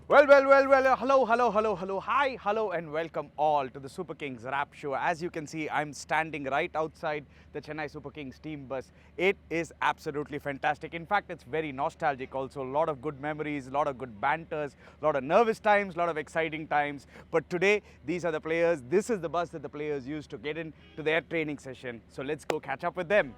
Well. Hello. Hi, hello, and welcome all to the Super Kings Rap Show. As you can see, I'm standing right outside the Chennai Super Kings team bus. It is absolutely fantastic. In fact, it's very nostalgic also. A lot of good memories, a lot of good banters, a lot of nervous times, a lot of exciting times. But today, these are the players. This is the bus that the players use to get into their training session. So let's go catch up with them.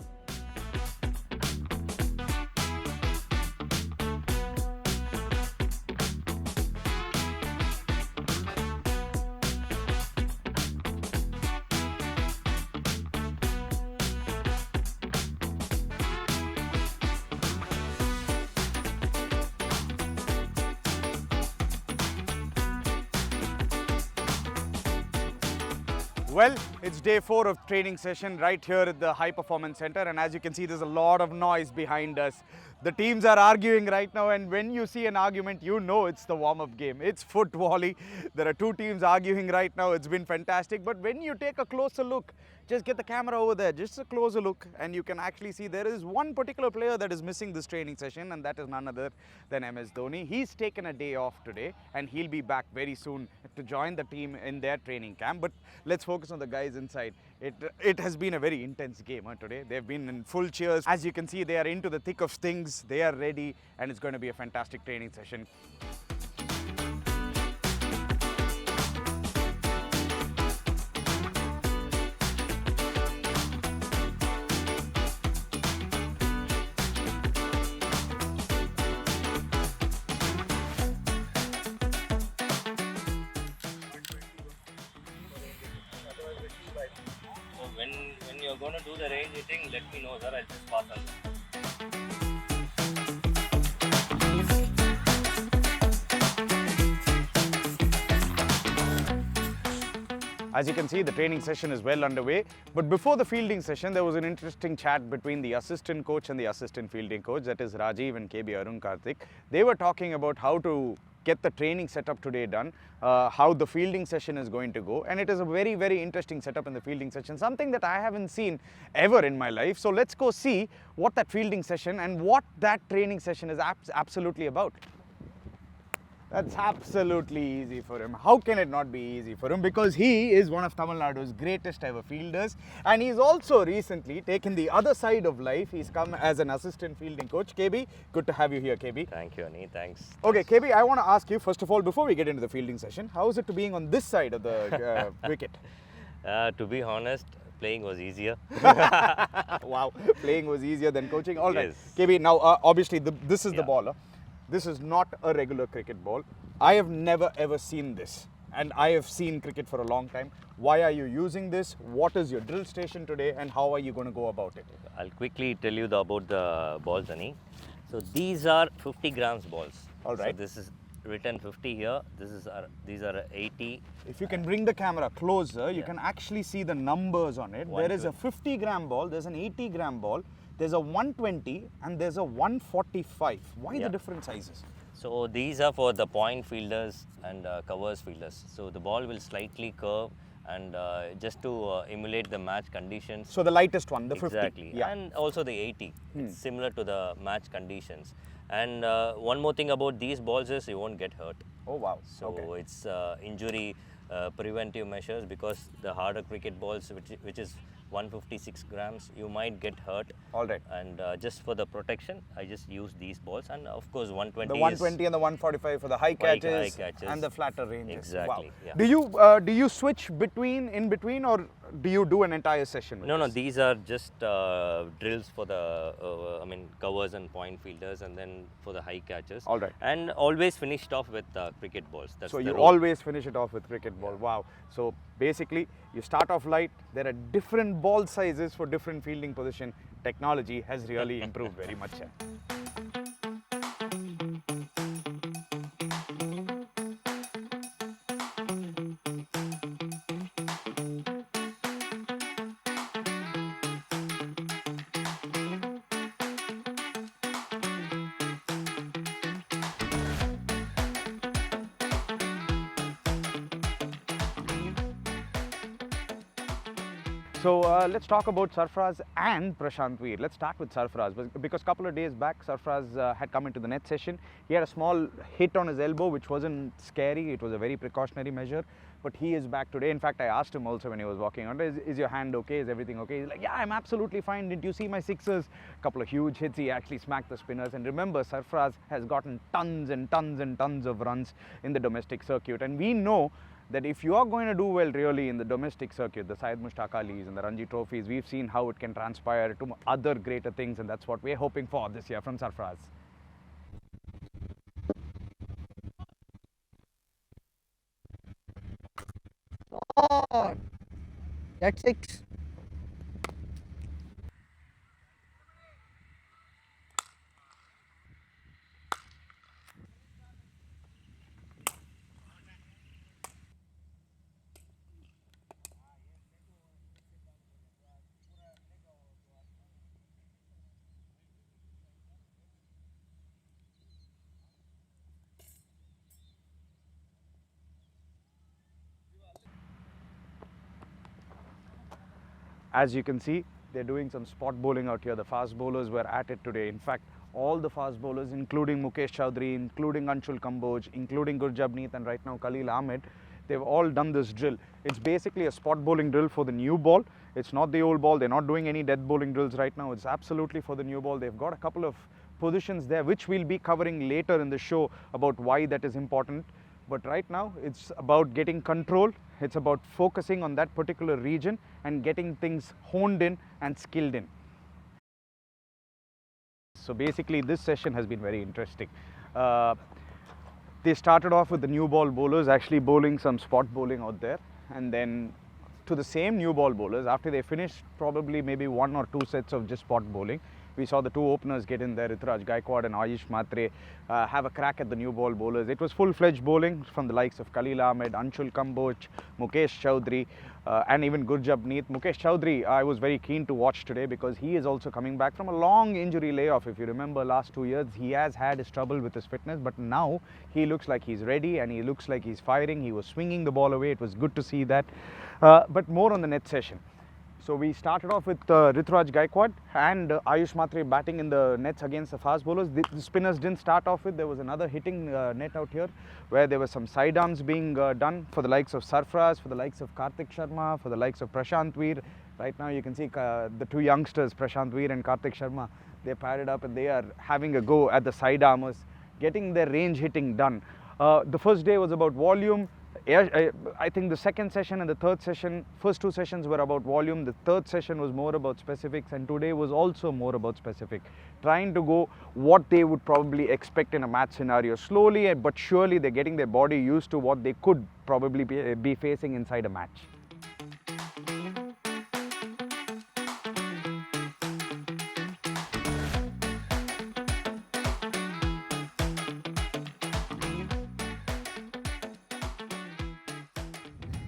Well, it's day 4 of training session right here at the High Performance Center, and as you can see, there's a lot of noise behind us. The teams are arguing right now, and when you see an argument, you know it's the warm-up game. It's foot volley. There are two teams arguing right now. It's been fantastic, but when you take a closer look, just get the camera over there, just a closer look, and you can actually see there is one particular player that is missing this training session, and that is none other than MS Dhoni. He's taken a day off today, and he'll be back very soon to join the team in their training camp. But let's focus on the guys inside. It has been a very intense game today. They've been in full cheers. As you can see, they are into the thick of things. They are ready, and it's going to be a fantastic training session. So when you're going to do the range hitting, let me know, sir. I'll just pass on. As you can see, the training session is well underway. But before the fielding session, there was an interesting chat between the assistant coach and the assistant fielding coach, that is Rajiv and KB Arun Karthik. They were talking about how to get the training setup today done, how the fielding session is going to go. And it is a very, very interesting setup in the fielding session, something that I haven't seen ever in my life. So let's go see what that fielding session and what that training session is absolutely about. That's absolutely easy for him. How can it not be easy for him? Because he is one of Tamil Nadu's greatest ever fielders, and he's also recently taken the other side of life. He's come as an assistant fielding coach. KB, good to have you here, KB. Thank you, Ani. Thanks. Okay, KB, I want to ask you, first of all, before we get into the fielding session, how is it to being on this side of the wicket? To be honest, playing was easier. Wow, playing was easier than coaching. All right, Yes. KB, now obviously this is the ball. This is not a regular cricket ball. I have never ever seen this, and I have seen cricket for a long time. Why are you using this? What is your drill station today, and how are you going to go about it? I'll quickly tell you about the balls, Ani. So these are 50 grams balls. All right. So this is written 50 here. These are 80. If you can bring the camera closer, you can actually see the numbers on it. There is a 50-gram ball, there's an 80-gram ball, there's a 120, and there's a 145. Why the different sizes? So these are for the point fielders and covers fielders. So the ball will slightly curve and just to emulate the match conditions. So the lightest one, the 50. Exactly. Yeah. And also the 80. It's similar to the match conditions. And one more thing about these balls is you won't get hurt. Oh wow. So Okay. it's injury preventive measures, because the harder cricket balls, which is 156 grams, you might get hurt. All right. And just for the protection, I just use these balls. And of course, 120 The 120 and the 145 for the high catches, catches. and the flatter ranges. Exactly, Wow. yeah. Do you switch in between, or do you do an entire session with No, this? these are just drills for the, covers and point fielders, and then for the high catches. All right. And always finished off with cricket balls. That's So the you rule. always finish it off with cricket ball. Wow. So basically, you start off light. There are different ball sizes for different fielding position. Technology has really improved very much. So let's talk about Sarfaraz and Prashant Veer. Let's start with Sarfaraz because a couple of days back Sarfaraz had come into the net session. He had a small hit on his elbow which wasn't scary, it was a very precautionary measure, but he is back today. In fact, I asked him also when he was walking on, is your hand okay, is everything okay? He's like, yeah, I'm absolutely fine. Didn't you see my sixes? A couple of huge hits, he actually smacked the spinners. And remember, Sarfaraz has gotten tons and tons and tons of runs in the domestic circuit, and we know that if you are going to do well really in the domestic circuit, the Syed Mushtaq Alis and the Ranji trophies, we've seen how it can transpire to other greater things, and that's what we're hoping for this year from Sarfaraz. Oh, that's six. As you can see, they're doing some spot bowling out here. The fast bowlers were at it today. In fact, all the fast bowlers, including Mukesh Chaudhary, including Anshul Kamboj, including Gurjabneet, and right now Khalil Ahmed, they've all done this drill. It's basically a spot bowling drill for the new ball. It's not the old ball. They're not doing any death bowling drills right now. It's absolutely for the new ball. They've got a couple of positions there, which we'll be covering later in the show about why that is important. But right now, it's about getting control. It's about focusing on that particular region and getting things honed in and skilled in. So basically, this session has been very interesting. Uh, they started off with the new ball bowlers actually bowling some spot bowling out there, and then to the same new ball bowlers, after they finished probably maybe one or two sets of just spot bowling, we saw the two openers get in there, Rituraj Gaikwad and Ayush Matre, have a crack at the new ball bowlers. It was full-fledged bowling from the likes of Khalil Ahmed, Anshul Kamboj, Mukesh Chaudhary, and even Gurjabneet. Mukesh Chaudhary, I was very keen to watch today because he is also coming back from a long injury layoff. If you remember last 2 years, he has had his trouble with his fitness, but now he looks like he's ready and he looks like he's firing. He was swinging the ball away. It was good to see that. But more on the net session. So we started off with Rituraj Gaikwad and Ayush Matre batting in the nets against the fast bowlers. The spinners didn't start off with. There was another hitting net out here where there were some side arms being done for the likes of Sarfaraz, for the likes of Karthik Sharma, for the likes of Prashant Veer. Right now you can see the two youngsters, Prashant Veer and Karthik Sharma, they're padded up and they are having a go at the side armers, getting their range hitting done. The first day was about volume. I think the second session and the third session, first two sessions were about volume, the third session was more about specifics, and today was also more about specific. Trying to go what they would probably expect in a match scenario. Slowly but surely they're getting their body used to what they could probably be facing inside a match.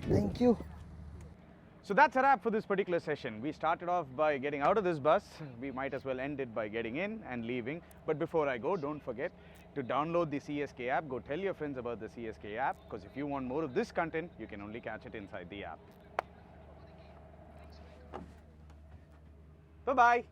Thank you. So that's a wrap for this particular session. We started off by getting out of this bus. We might as well end it by getting in and leaving. But before I go, don't forget to download the CSK app. Go tell your friends about the CSK app, because if you want more of this content, you can only catch it inside the app. Bye-bye.